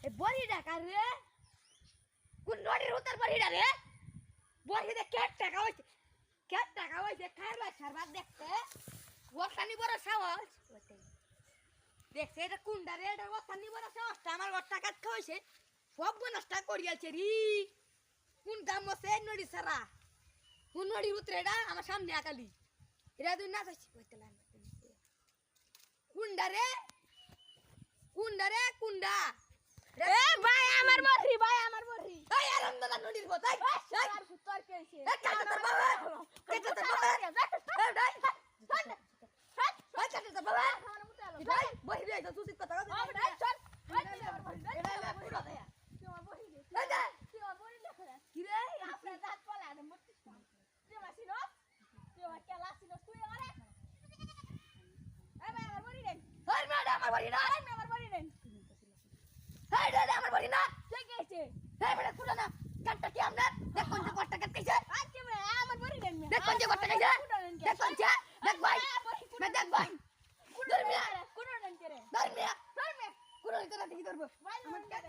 এ বড়িটা কার রে কোন নড়ির উত্তর বড়িটা রে বড়িতে কেট টাকা হইছে খাইবা সারবার দেখতে ওখানি বড় সাহস দেখছে এটা কোনটা রে এটা ওখানি বড় সাহসটা আমার ঘর টাকা খাইছে সব বনস্টা করিয়াছে রে কোন কাম আছে নড়ি সারা কোন নড়ির উত্তর এটা আমার সামনে আকালি এটা তুই না যাচ্ছি কইতে লাগবে কুন্ডা কুন্ডা এ ভাই আমার বড়ি এই আরামদাদা নদীর পথ এই আর ফুটর কেছে এই কাটা তোর বাবা কাটা তোর বাবা এই ডাই কাটা তোর বাবা এই বহি রে তো তুই কথা কথা ও ভাই চল এটা পুরো দেয়া তোমার বড়ি দে এই দে তোমার বড়ি দেখো কি রে আপনি দাঁত পলা দে মরতে তোমার সিনো তোমার কেলা সিনো তুই আরে এ ভাই আমার বড়ি দেন এই মেডা আমার বাড়ি না এই আমার বড়ি দেন এই রে আমার বাড়ি না ঠিক আছে এই বেটা খুলো না কাটটা কি আমরা দেখ কোন যে কটটা কাটতেছে আচ্ছা ভাই আমার বড়ি দেন দেখ কোন যে কটটা কাটছে দেখ কোন যে দেখ ভাই मैं देख भाई কোন দেন করে धर्मिया ধরবে कुरो इतना देखी धरबो ভাই আমার কাছে